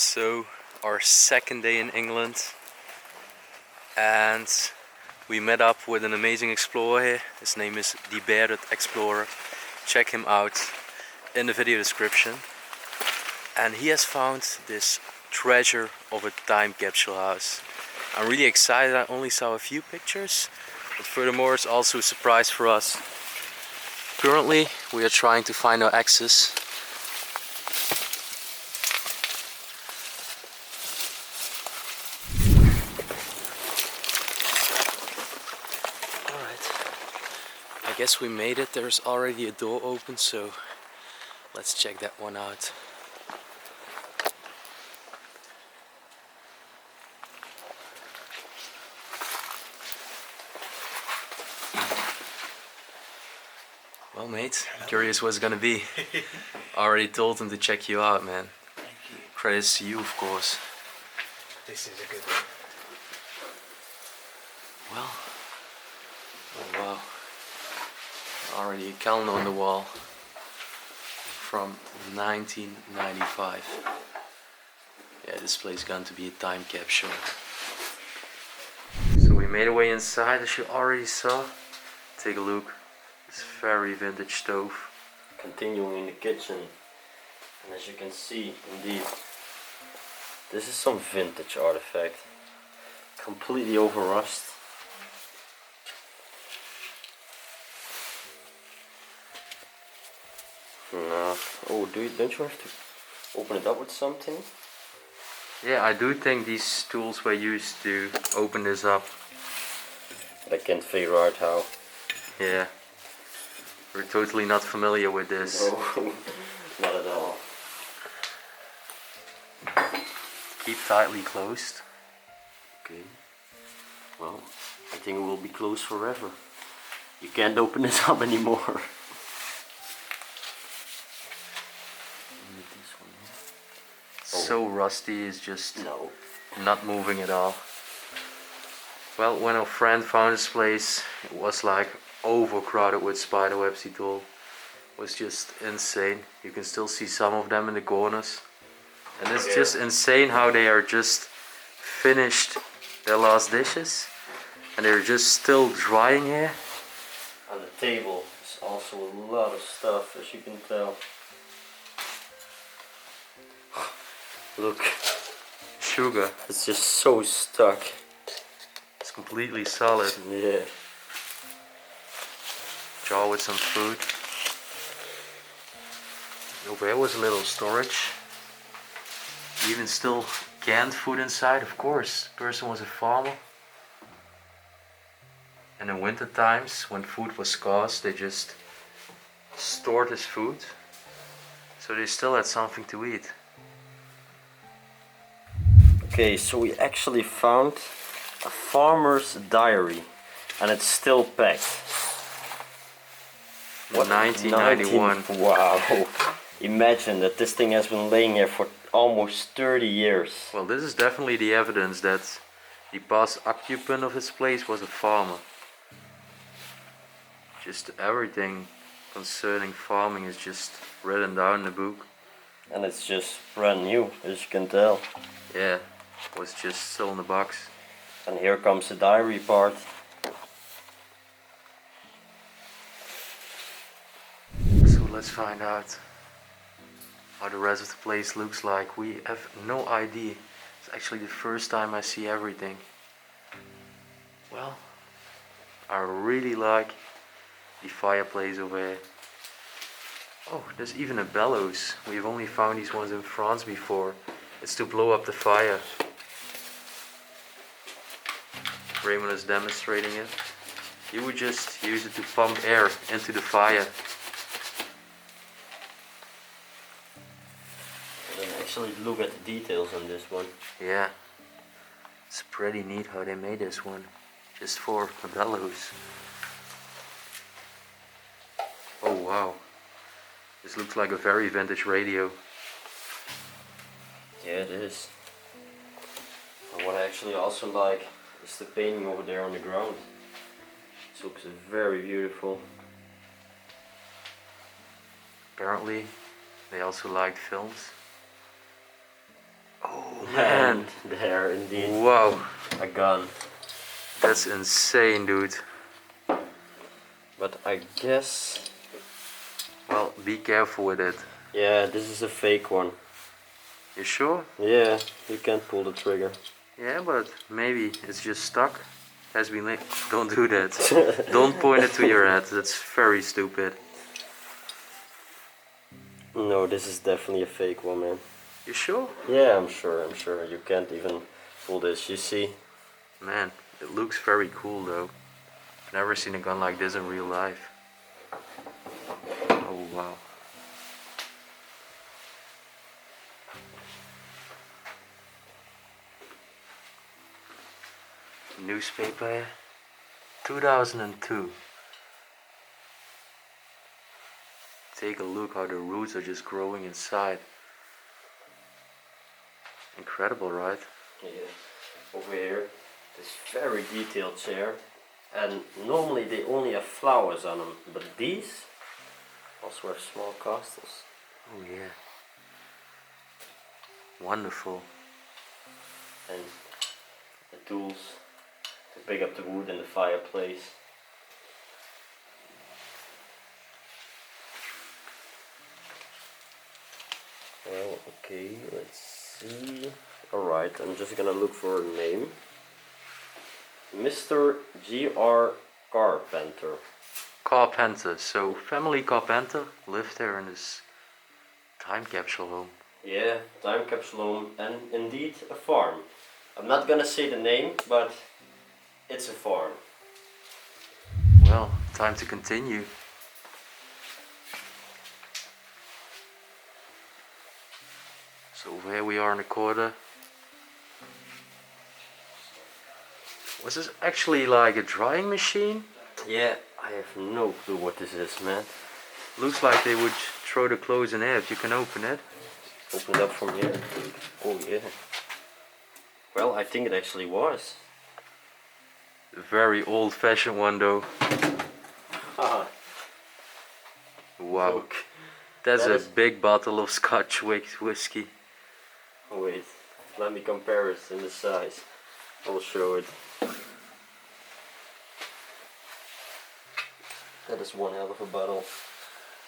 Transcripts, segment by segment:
So our second day in England, and we met up with an amazing explorer here. His name is the Bearded Explorer. Check him out in the video description. And he has found this treasure of a time capsule house. I'm really excited. I only saw a few pictures, but furthermore it's also a surprise for us. Currently we are trying to find our access. I guess we made it. There's already a door open, so let's check that one out. Well, mate, curious what's gonna be. I already told him to check you out, man. Thank you. Credits to you, of course. This is a good one. Well, oh wow. Already a calendar on the wall from 1995. Yeah, this place is going to be a time capsule. So we made our way inside, as you already saw. Take a look. This very vintage stove. Continuing in the kitchen, and as you can see, indeed, this is some vintage artifact. Completely over rust. No. Oh, don't you have to open it up with something? Yeah, I do think these tools were used to open this up. But I can't figure out how. Yeah, we're totally not familiar with this. No, not at all. Keep tightly closed. Okay. Well, I think it will be closed forever. You can't open this up anymore. So rusty, is just No. not moving at all. Well, when our friend found this place, it was like overcrowded with spiderwebs, he told. It was just insane. You can still see some of them in the corners. And it's just insane how they are just finished their last dishes. And they're just still drying here. On the table is also a lot of stuff, as you can tell. Look, Sugar. it's just so stuck. It's completely solid. Yeah. Jar with some food. Over here was a little storage. Even still canned food inside, of course. The person was a farmer. And in winter times, when food was scarce, they just stored his food. So they still had something to eat. Okay, so we actually found a farmer's diary, and it's still packed. What? 1991. Wow. Imagine that this thing has been laying here for almost 30 years. Well, this is definitely the evidence that the past occupant of this place was a farmer. Just everything concerning farming is just written down in the book. And it's just brand new, as you can tell. Yeah, it was just still in the box. And here comes the diary part. So let's find out how the rest of the place looks like. We have no idea. It's actually the first time I see everything. Well, I really like the fireplace over here. Oh, there's even a bellows. We've only found these ones in France before. It's to blow up the fire. Raymond is demonstrating it. You would just use it to pump air into the fire. And actually look at the details on this one. Yeah, it's pretty neat how they made this one. Just for the bellows. Oh wow. This looks like a very vintage radio. Yeah, it is. And what I actually also like is the painting over there on the ground. It looks very beautiful. Apparently, they also liked films. Oh, There, indeed. Wow, A gun. that's insane, dude. But I guess... Well, be careful with it. Yeah, this is a fake one. You sure? Yeah, you can't pull the trigger. Yeah, but maybe it's just stuck. Has been licked. Don't do that. Don't point it to your head. That's very stupid. No, this is definitely a fake one, man. You sure? Yeah, I'm sure. You can't even pull this, you see? Man, it looks very cool though. Never seen a gun like this in real life. Oh wow. Newspaper, 2002. Take a look how the roots are just growing inside. Incredible, right? Yeah. Over here, this very detailed chair. And normally they only have flowers on them, but these also have small castles. Oh yeah. Wonderful. And the tools to pick up the wood in the fireplace. Well, okay, let's see. Alright, I'm just gonna look for a name. Mr. G.R. Carpenter. Carpenter. So family Carpenter lived there in this time capsule home. Yeah, time capsule home and indeed a farm. I'm not gonna say the name, but it's a farm. Well, time to continue. So here we are in the corner. Was this actually like a drying machine? Yeah, I have no clue what this is, man. Looks like they would throw the clothes in here if you can open it. Open it up from here. Oh yeah. Well, I think it actually was. A very old fashioned one though. Haha. Wow. Look. That's That a is- big bottle of Scotch whiskey. Oh, wait, let me compare it in the size. I'll show it. That is one hell of a bottle.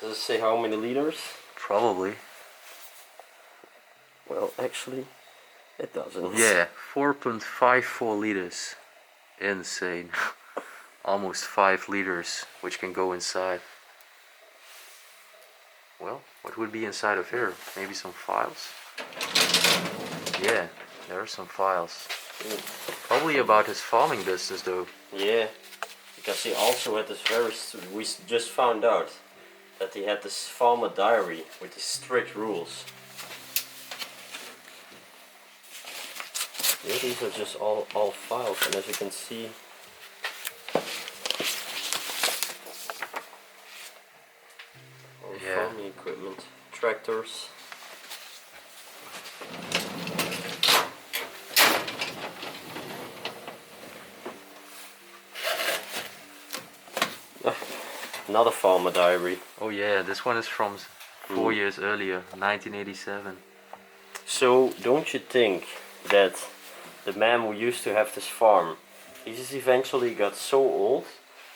Does it say how many liters? Probably. Well, actually, it doesn't. Yeah, 4.54 liters. Insane. Almost 5 liters, which can go inside. Well, what would be inside of here? Maybe some files? Yeah, there are some files. Probably about his farming business though. Yeah, because he also had this we just found out that he had this farmer diary with his strict rules. Yeah, these are just all files, and as you can see, all the Yeah. farming equipment, tractors. Another farmer diary. Oh yeah, this one is from 4 years earlier, 1987. So, don't you think that the man who used to have this farm, he just eventually got so old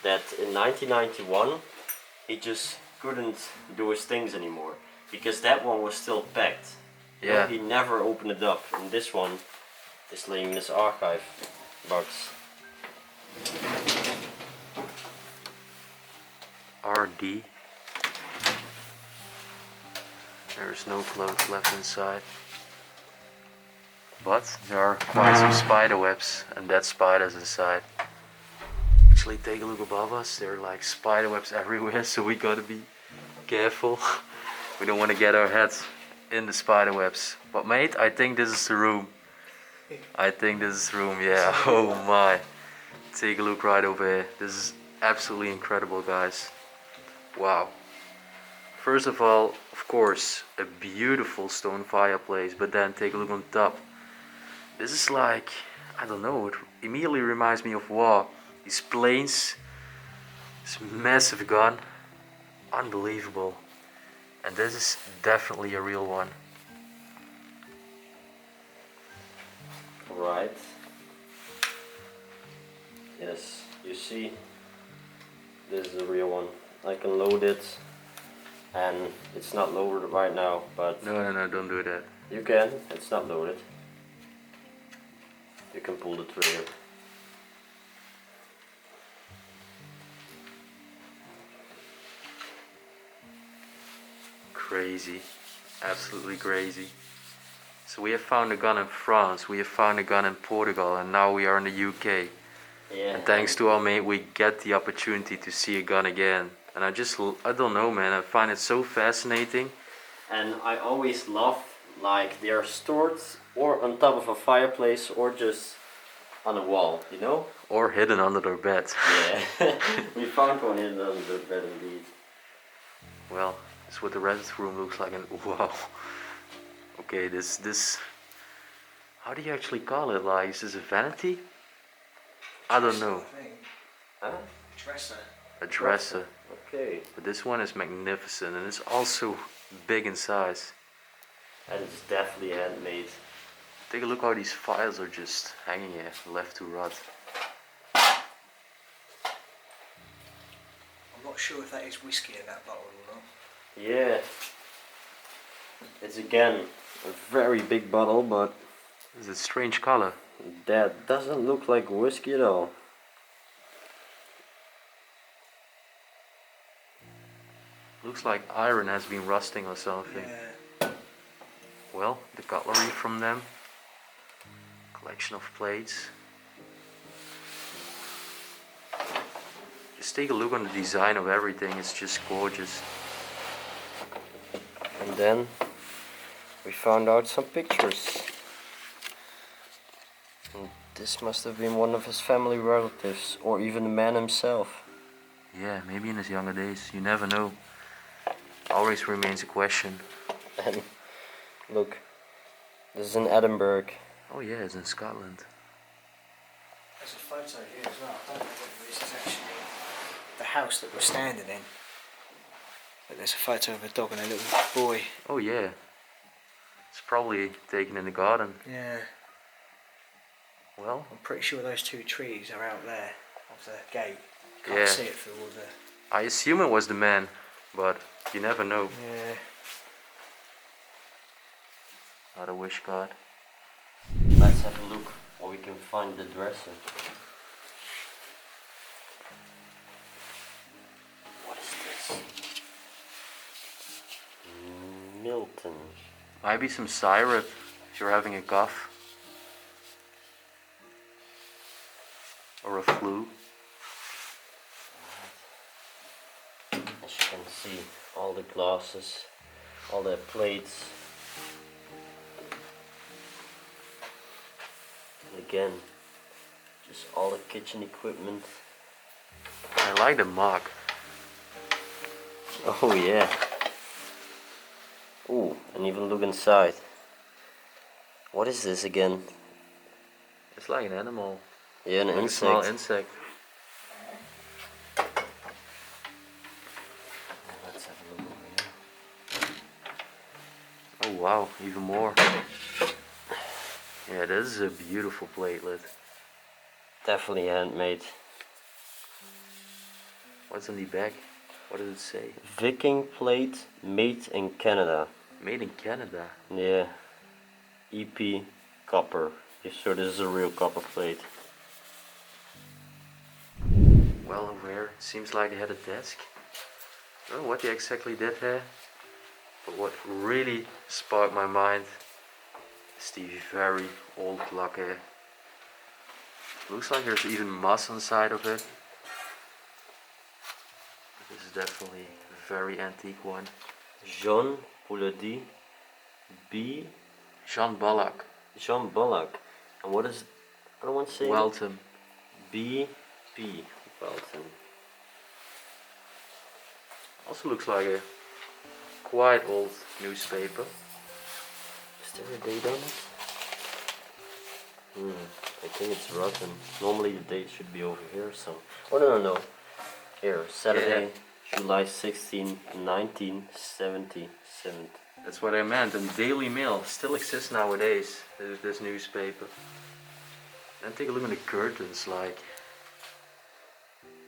that in 1991 he just couldn't do his things anymore, because that one was still packed. You know, Yeah. he never opened it up, and this one is laying in his archive box. RD. There's no clothes left inside. But there are quite some spider webs and dead spiders inside. Actually, take a look above us. There are like spider webs everywhere, so we gotta be careful. We don't want to get our heads in the spider webs. But mate, I think this is the room. I think this is the room, yeah. Oh my. Take a look right over here. This is absolutely incredible, guys. Wow. First of all, of course, a beautiful stone fireplace, but then take a look on top. This is like, I don't know, it immediately reminds me of war. These planes, this massive gun, unbelievable. And this is definitely a real one. Right. Yes, you see, this is the real one. I can load it, and it's not loaded right now, but No, don't do that. you can. It's not loaded. You can pull the trigger. Crazy, absolutely crazy. So we have found a gun in France, we have found a gun in Portugal, and now we are in the UK. Yeah. And thanks to our mate, we get the opportunity to see a gun again. And I don't know, man, I find it so fascinating. And I always love, like, they are stored or on top of a fireplace or just on a wall, you know? Or hidden under their bed. Yeah. We found one hidden under the bed indeed. Well, that's what the rest of the room looks like, and wow. Okay, this, how do you actually call it? Like, is this a vanity? I don't know. Huh? Dresser. A dresser. Okay. But this one is magnificent, and it's also big in size. And it's definitely handmade. Take a look how these files are just hanging here, left to rot. I'm not sure if that is whiskey in that bottle or not. Yeah. It's again a very big bottle, but It's a strange color. that doesn't look like whiskey at all. Looks like iron has been rusting or something. Yeah. Well, the cutlery from them. Collection of plates. Just take a look on the design of everything, it's just gorgeous. And then we found out some pictures. And this must have been one of his family relatives, or even the man himself. Yeah, maybe in his younger days, you never know. Always remains a question. And look, this is in Edinburgh. Oh yeah, it's in Scotland. There's a photo here as well. I don't know whether this is actually the house that we're standing in. But there's a photo of a dog and a little boy. Oh yeah. It's probably taken in the garden. Yeah. Well, I'm pretty sure those two trees are out there of the gate. You can't yeah. see it through all the... I assume it was the man, but you never know. Yeah. Not a wish card. Let's have a look where we can find the dresser. What is this? Milton. Might be some syrup if you're having a cough. Or a flu. As you can see, all the glasses, all the plates. And again, just all the kitchen equipment. I like the mug. Oh yeah. Ooh, and even look inside. What is this again? It's like an animal. Yeah, an Like a insect. small insect. Let's have a look over here. Oh wow, even more. Yeah, this is a beautiful platelet. Definitely handmade. What's on the back? What does it say? Viking plate made in Canada. Made in Canada. Yeah. EP copper. You sure this is a real copper plate? Well aware. Seems like they had a desk. I don't know what they exactly did here. But what really sparked my mind is the very old clock here. Looks like there's even moss on the side of it. This is definitely a very antique one. Jean Pouledy B. Jean Ballack. Jean Ballack. And what is, I don't want to say Welton. B. P. Welton. Also looks like a quite old newspaper. Is there a date on it? I think it's rotten. Normally the date should be over here, so. Oh no. Here, Saturday, July 16, 1977. That's what I meant. And Daily Mail still exists nowadays. This newspaper. Then take a look at the curtains, like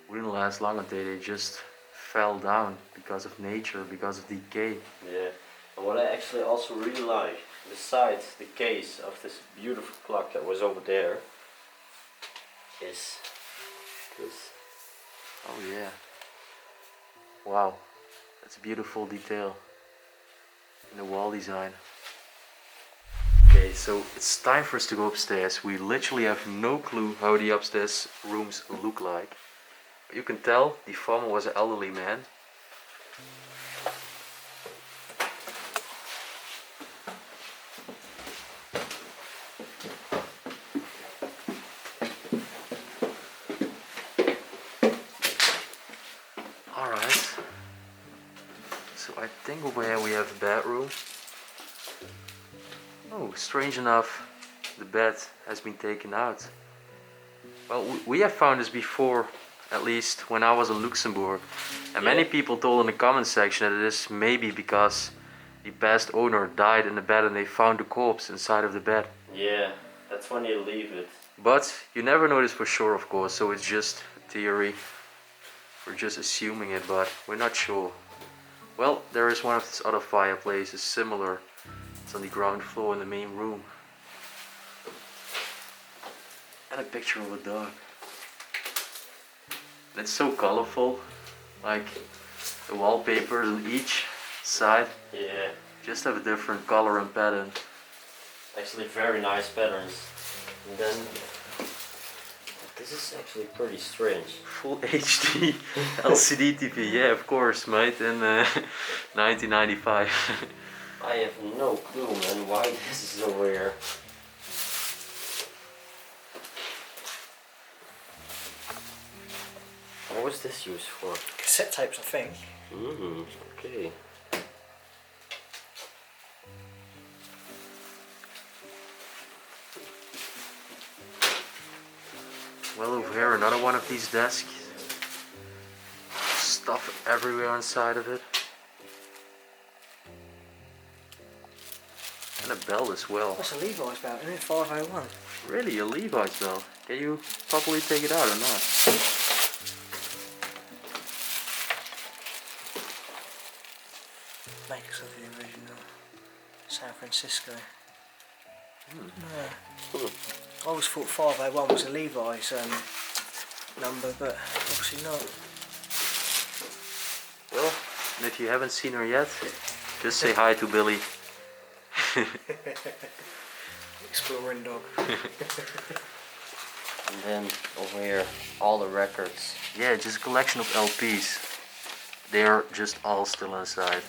wouldn't last long until they just fell down because of nature, because of decay. Yeah. And what I actually also really like, besides the case of this beautiful clock that was over there, is this. Oh yeah. Wow. That's a beautiful detail in the wall design. Okay, so it's time for us to go upstairs. We literally have no clue how the upstairs rooms look like. You can tell the farmer was an elderly man. Alright. So I think over here we have a bedroom. Oh, strange enough, the bed has been taken out. Well, we have found this before, at least when I was in Luxembourg. And many people told in the comment section that it is maybe because the past owner died in the bed and they found the corpse inside of the bed. Yeah, that's when you leave it. But you never know this for sure, of course, so it's just a theory. We're just assuming it, but we're not sure. Well, there is one of these other fireplaces similar. It's on the ground floor in the main room. And a picture of a dog. And it's so colorful, like the wallpapers on each side Yeah, just have a different color and pattern. actually very nice patterns. And then this is actually pretty strange. Full HD LCD TV, yeah, of course, mate, in 1995. I have no clue, man, why this is so rare. What was this used for? Cassette tapes, I think. Okay. Well, over here, another one of these desks. Stuff everywhere inside of it. And a bell as well. That's a Levi's belt, isn't it? 501. Really, a Levi's bell. Can you properly take it out or not? Makers of the original San Francisco. Yeah. I always thought 501 was a Levi's number, but obviously not. Well, and if you haven't seen her yet, just say hi to Billy. Exploring dog. And then over here, all the records. Yeah, just a collection of LPs. They're just all still inside.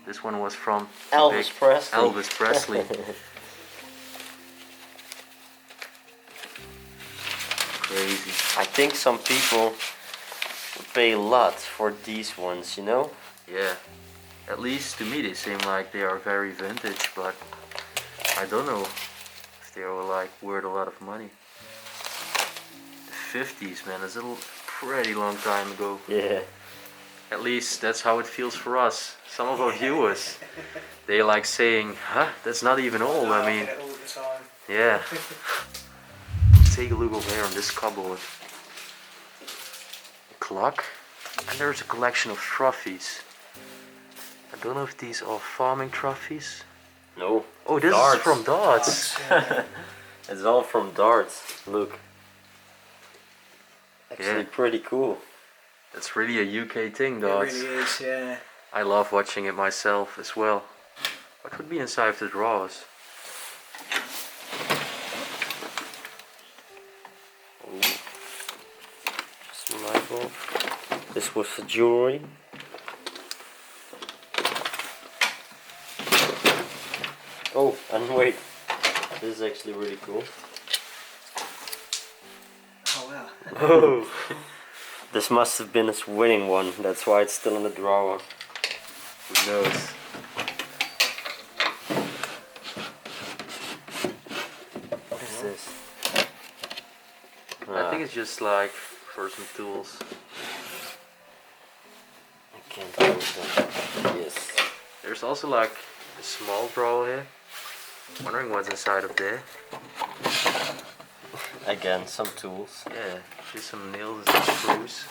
This one was from Elvis Presley. Elvis Presley. Crazy. I think some people would pay a lot for these ones, you know? Yeah. At least to me they seem like they are very vintage, but I don't know if they were like worth a lot of money. The 50s, man, that's a pretty long time ago. Yeah. At least that's how it feels for us. Some of our viewers, they like saying, huh, that's not even old. I mean, all the time. yeah. Take a look over here on this cupboard. A clock. And there's a collection of trophies. I don't know if these are farming trophies. No. Oh, this Darts. is from darts. It's all from darts. Look. Actually Yeah. pretty cool. That's really a UK thing, It darts. really is, yeah. I love watching it myself as well. What would be inside the drawers? Some light bulb. This was the jewelry. Oh, and wait. This is actually really cool. Oh wow. Oh. This must have been his winning one. That's why it's still in the drawer. Who knows? What is this? I think it's just like for some tools. I can't hold that. Yes. There's also like a small drawer here. Wondering what's inside of there. Again, some tools. Yeah, just some nails and some screws.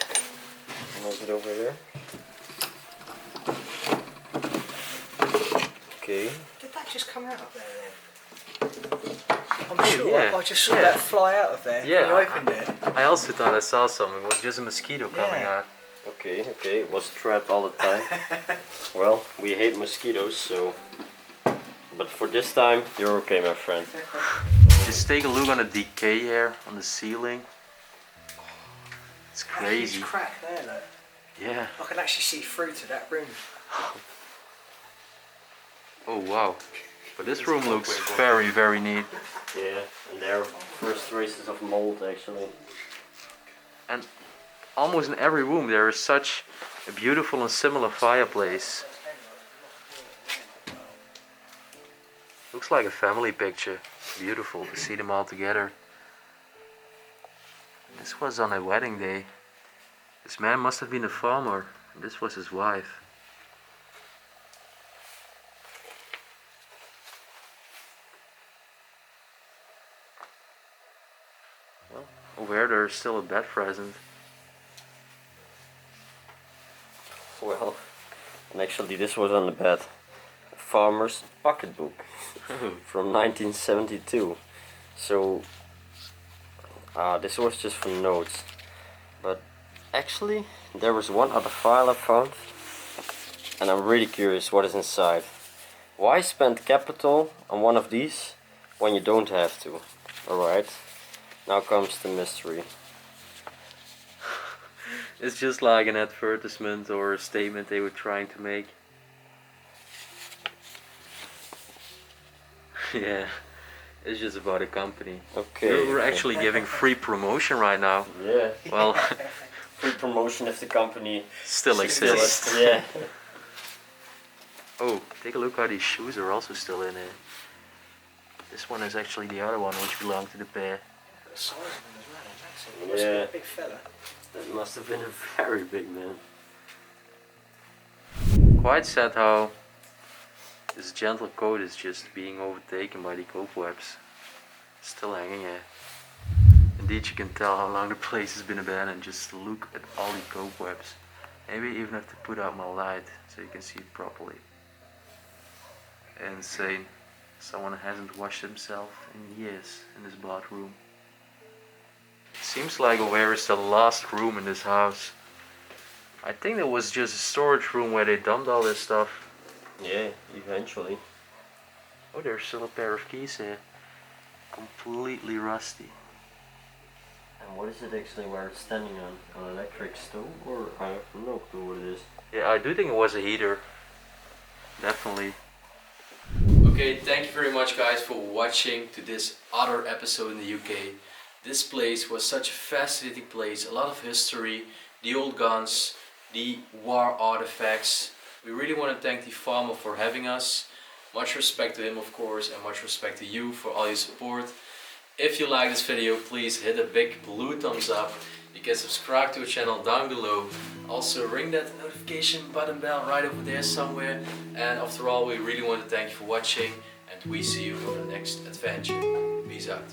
Move it over there. Okay. Did that just come out of there then? I'm sure yeah, I just saw yeah. that fly out of there Yeah, when you opened it. I also thought I saw something. It was just a mosquito coming Yeah. out. Okay, it was trapped all the time. Well, we hate mosquitoes, so... But for this time, you're okay, my friend. Just take a look on the decay here on the ceiling. It's That crazy. huge crack there, look. Yeah. I can actually see through to that room. Oh wow. But this room looks very, very neat. Yeah, and there are first traces of mold, actually. And almost in every room there is such a beautiful and similar fireplace. Looks like a family picture. Beautiful to see them all together. This was on a wedding day. This man must have been a farmer. And this was his wife. Well, over here there's still a bed present. Well, and actually this was on the bed. A farmer's pocketbook from 1972. So, this was just for notes. But actually, there was one other file I found. And I'm really curious what is inside. Why spend capital on one of these when you don't have to? Alright, now comes the mystery. It's just like an advertisement or a statement they were trying to make. Yeah, it's just about a company. Okay. We're actually giving free promotion right now. Yeah. Well, Free promotion if the company still exists. Yeah. Oh, take a look how these shoes are also still in it. This one is actually the other one which belonged to the pair. The size of him as well, massive. He must be Yeah. a big fella. That must have been a very big man. Quite sad how this gentle coat is just being overtaken by the cobwebs. Still hanging here. Indeed, you can tell how long the place has been abandoned. Just look at all the cobwebs. Maybe I even have to put out my light so you can see it properly. Insane. Someone hasn't washed himself in years in this bathroom. Seems like where is the last room in this house. I think there was just a storage room where they dumped all this stuff. Yeah, eventually. Oh, there's still a pair of keys here. Completely rusty. And what is it actually where it's standing on? An electric stove? Or I have no clue what it is. Yeah, I do think it was a heater. Definitely. Okay, thank you very much guys for watching to this other episode in the UK. This place was such a fascinating place, a lot of history, the old guns, the war artifacts. We really want to thank the farmer for having us. Much respect to him of course, and much respect to you for all your support. If you like this video, please hit a big blue thumbs up. You can subscribe to our channel down below. Also ring that notification button bell right over there somewhere. And after all, we really want to thank you for watching, and we see you for the next adventure. Peace out.